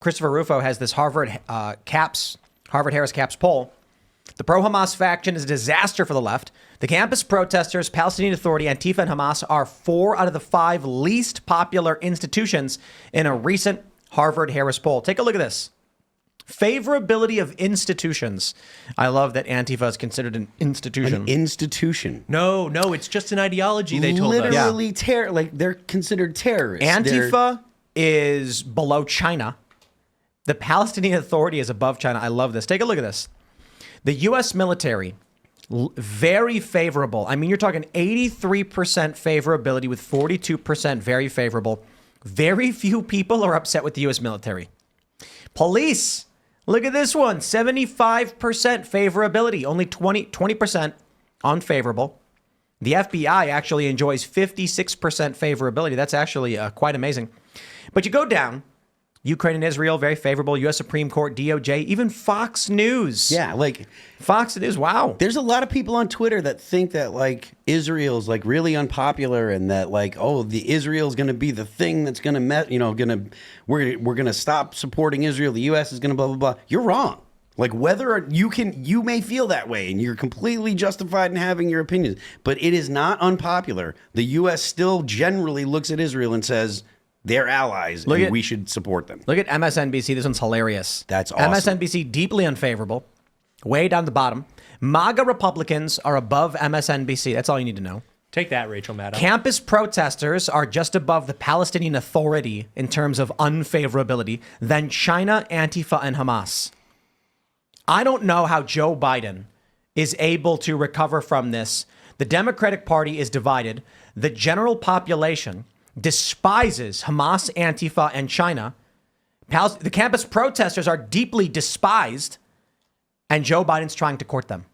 Christopher Rufo has this Harvard-Harris Caps poll. The pro-Hamas faction is a disaster for the left. The campus protesters, Palestinian Authority, Antifa, and Hamas are 4 out of the 5 least popular institutions in a recent Harvard-Harris poll. Take a look at this. Favorability of institutions. I love that Antifa is considered an institution. An institution. No, it's just an ideology, they told us. Literally they're considered terrorists. Antifa is below China. The Palestinian Authority is above China. I love this. Take a look at this. The U.S. military, very favorable. I mean, you're talking 83% favorability with 42% very favorable. Very few people are upset with the U.S. military. Police, look at this one. 75% favorability, only 20% unfavorable. The FBI actually enjoys 56% favorability. That's actually quite amazing. But you go down. Ukraine and Israel, very favorable. U.S. Supreme Court, DOJ, even Fox News. Yeah, like Fox News. Wow. There's a lot of people on Twitter that think that like Israel's like really unpopular and that like, oh, the Israel's going to be the thing that's going to, we're going to stop supporting Israel. The U.S. is going to blah, blah, blah. You're wrong. Like whether you may feel that way and you're completely justified in having your opinions, but it is not unpopular. The U.S. still generally looks at Israel and says, they're allies, and we should support them. Look at MSNBC. This one's hilarious. That's awesome. MSNBC, deeply unfavorable. Way down the bottom. MAGA Republicans are above MSNBC. That's all you need to know. Take that, Rachel Maddow. Campus protesters are just above the Palestinian Authority in terms of unfavorability. Then China, Antifa, and Hamas. I don't know how Joe Biden is able to recover from this. The Democratic Party is divided. The general population despises Hamas, Antifa, and China. The campus protesters are deeply despised, and Joe Biden's trying to court them.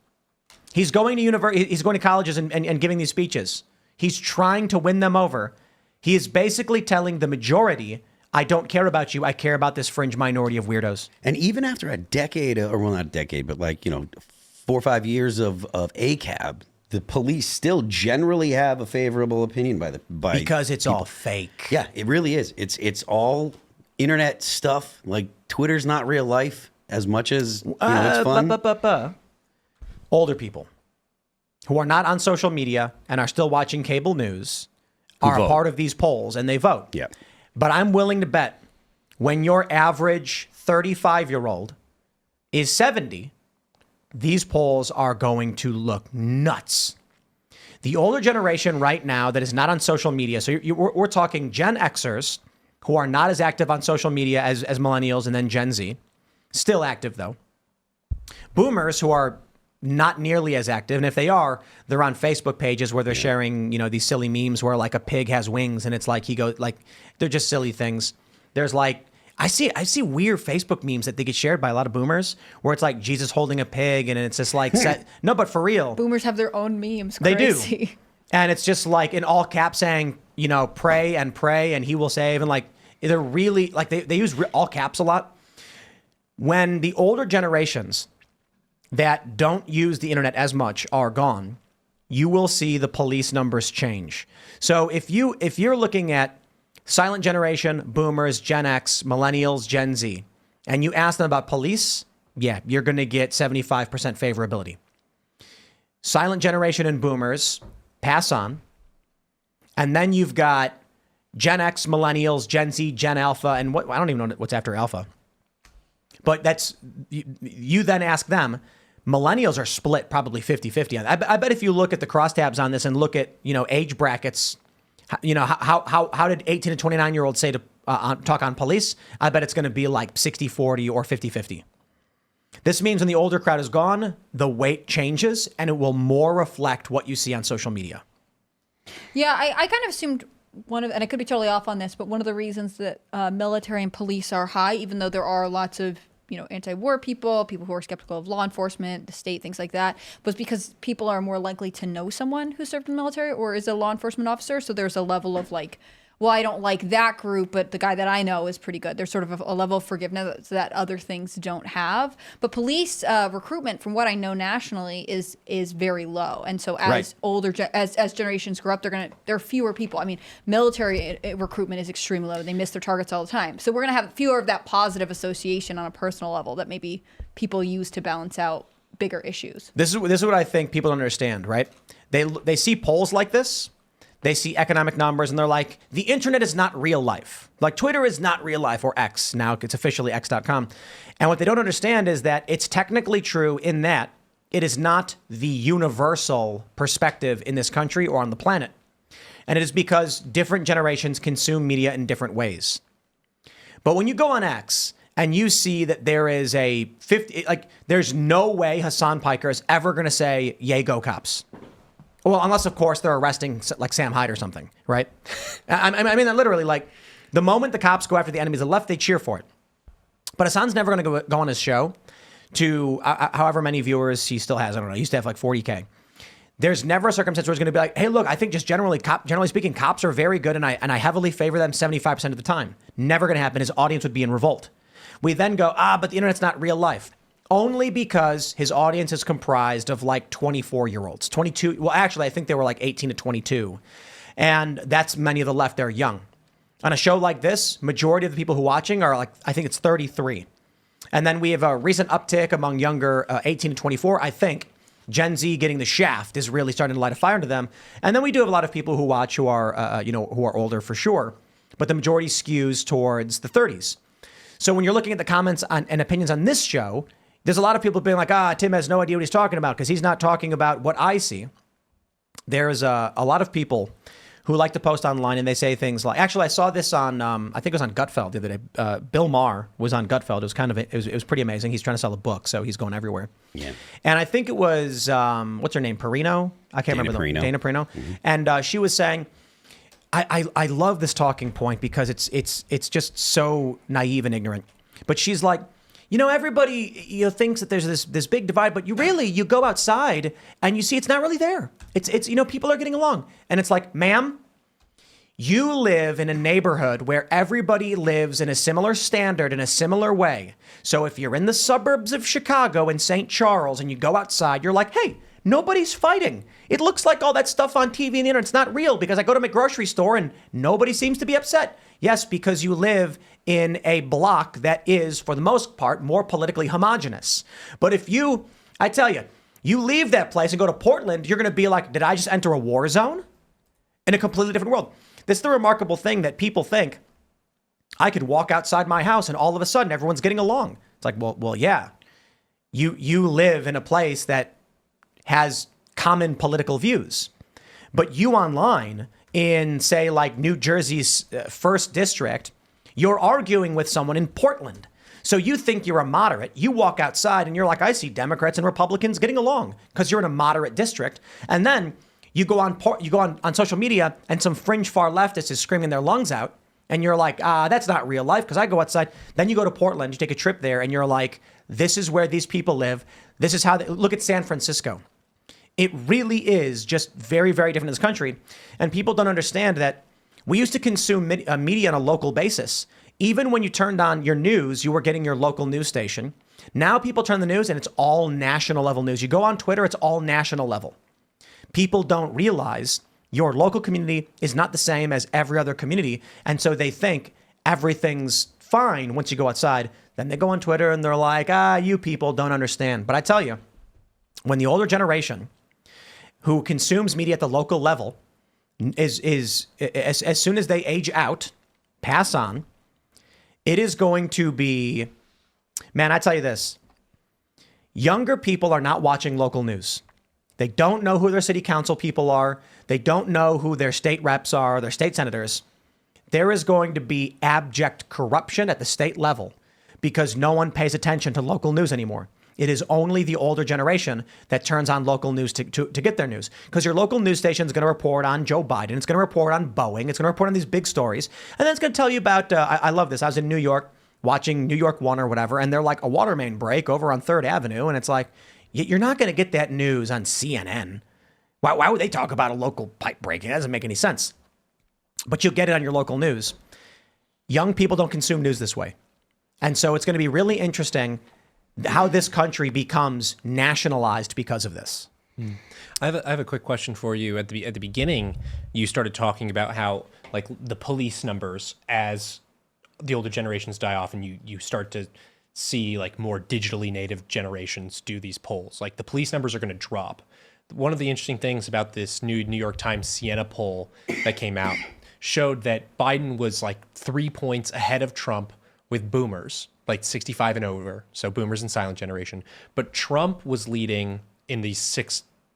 He's going to he's going to colleges and giving these speeches. He's trying to win them over. He is basically telling the majority, I don't care about you. I care about this fringe minority of weirdos. And even after a decade, or well, not a decade, but like, 4 or 5 years of ACAB, the police still generally have a favorable opinion by because it's people. All fake. Yeah, it really is. It's all internet stuff. Like Twitter's not real life as much as it's fun. Older people who are not on social media and are still watching cable news are a part of these polls and they vote. Yeah. But I'm willing to bet when your average 35-year-old is 70, these polls are going to look nuts. The older generation right now that is not on social media, so we're talking Gen Xers who are not as active on social media as millennials, and then Gen Z, still active though. Boomers who are not nearly as active, and if they are, they're on Facebook pages where they're sharing, these silly memes where like a pig has wings and it's like they're just silly things. There's like I see weird Facebook memes that they get shared by a lot of boomers where it's like Jesus holding a pig and it's just like no, but for real. Boomers have their own memes. Crazy. They do. And it's just like in all caps saying, pray and he will save. And like, they're really like, they use all caps a lot. When the older generations that don't use the internet as much are gone, you will see the police numbers change. So if you're looking at silent generation, boomers, Gen X, millennials, Gen Z, and you ask them about police, yeah, you're going to get 75% favorability. Silent generation and boomers pass on. And then you've got Gen X, millennials, Gen Z, Gen Alpha, and I don't even know what's after Alpha. But you then ask them, millennials are split probably 50-50. I bet if you look at the crosstabs on this and look at, age brackets, how did 18 to 29-year-olds say to talk on police? I bet it's going to be like 60-40 or 50-50. This means when the older crowd is gone, the weight changes and it will more reflect what you see on social media. Yeah, I kind of assumed and I could be totally off on this, but one of the reasons that military and police are high, even though there are lots of anti-war people who are skeptical of law enforcement, the state, things like that, was because people are more likely to know someone who served in the military or is a law enforcement officer. So there's a level of like well, I don't like that group, but the guy that I know is pretty good. There's sort of a level of forgiveness that other things don't have. But police recruitment, from what I know nationally, is very low. And so as as generations grow up, there are fewer people. I mean, military recruitment is extremely low. They miss their targets all the time. So we're going to have fewer of that positive association on a personal level that maybe people use to balance out bigger issues. This is what I think people don't understand, right? They see polls like this. They see economic numbers and they're like, the internet is not real life. Like Twitter is not real life, or X. Now it's officially X.com. And what they don't understand is that it's technically true in that it is not the universal perspective in this country or on the planet. And it is because different generations consume media in different ways. But when you go on X and you see that there is a 50, like there's no way Hassan Piker is ever going to say, yay, go cops. Well, unless, of course, they're arresting like Sam Hyde or something, right? I mean, literally, like the moment the cops go after the enemies of the left, they cheer for it. But Hassan's never going to go on his show to however many viewers he still has. I don't know. He used to have like 40K. There's never a circumstance where he's going to be like, hey, look, I think just generally speaking, cops are very good and I heavily favor them 75% of the time. Never going to happen. His audience would be in revolt. We then go, but the internet's not real life. Only because his audience is comprised of like 24-year-olds, 22. Well, actually, I think they were like 18 to 22. And that's many of the left. They're young. On a show like this, majority of the people who are watching are like, I think it's 33. And then we have a recent uptick among younger 18 to 24. I think Gen Z getting the shaft is really starting to light a fire into them. And then we do have a lot of people who watch who are, who are older for sure. But the majority skews towards the 30s. So when you're looking at the comments and opinions on this show, there's a lot of people being like, Tim has no idea what he's talking about because he's not talking about what I see. There's a lot of people who like to post online and they say things like, actually, I saw this on, I think it was on Gutfeld the other day. Bill Maher was on Gutfeld. It was pretty amazing. He's trying to sell a book, so he's going everywhere. Yeah. And I think it was, what's her name? Perino? I can't remember. Dana Perino. Mm-hmm. And she was saying, I love this talking point because it's just so naive and ignorant. But she's like, everybody thinks that there's this big divide, but you go outside and you see it's not really there. It's people are getting along. And it's like, ma'am, you live in a neighborhood where everybody lives in a similar standard in a similar way. So if you're in the suburbs of Chicago and St. Charles and you go outside, you're like, hey, nobody's fighting. It looks like all that stuff on TV and the internet's not real because I go to my grocery store and nobody seems to be upset. Yes, because you live in a block that is, for the most part, more politically homogenous. But if I tell you, you leave that place and go to Portland, you're going to be like, did I just enter a war zone? In a completely different world. This is the remarkable thing that people think. I could walk outside my house and all of a sudden everyone's getting along. It's like, well, yeah. You live in a place that has common political views. But you online in, say, like New Jersey's 1st District, you're arguing with someone in Portland. So you think you're a moderate. You walk outside and you're like, I see Democrats and Republicans getting along because you're in a moderate district. And then you go on social media and some fringe far leftist is screaming their lungs out. And you're like, that's not real life because I go outside. Then you go to Portland, you take a trip there and you're like, this is where these people live. This is how look at San Francisco. It really is just very, very different in this country. And people don't understand that we used to consume media on a local basis. Even when you turned on your news, you were getting your local news station. Now people turn the news and it's all national level news. You go on Twitter, it's all national level. People don't realize your local community is not the same as every other community. And so they think everything's fine once you go outside. Then they go on Twitter and they're like, you people don't understand. But I tell you, when the older generation who consumes media at the local level is as soon as they age out, pass on, it is going to be, man, I tell you this, younger people are not watching local news. They don't know who their city council people are. They don't know who their state reps are, their state senators. There is going to be abject corruption at the state level because no one pays attention to local news anymore. It is only the older generation that turns on local news to get their news. Because your local news station is going to report on Joe Biden. It's going to report on Boeing. It's going to report on these big stories. And then it's going to tell you about, I love this. I was in New York watching New York 1 or whatever. And they're like a water main break over on 3rd Avenue. And it's like, you're not going to get that news on CNN. Why would they talk about a local pipe break? It doesn't make any sense. but you'll get it on your local news. Young people don't consume news this way. And so it's going to be really interesting how this country becomes nationalized because of this. I have a quick question for you. At the beginning, you started talking about how like the police numbers, as the older generations die off, and you start to see like more digitally native generations do these polls. Like the police numbers are going to drop. One of the interesting things about this new New York Times Siena poll that came out showed that Biden was like 3 points ahead of Trump with boomers, like 65 and over, so boomers and silent generation. But Trump was leading in these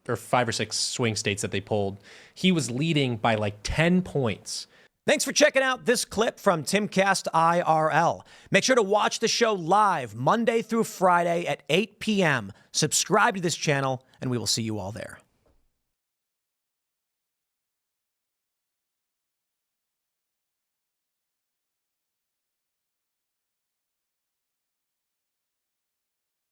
5 or 6 swing states that they polled. He was leading by like 10 points. Thanks for checking out this clip from Timcast IRL. Make sure to watch the show live Monday through Friday at 8 p.m. Subscribe to this channel, and we will see you all there.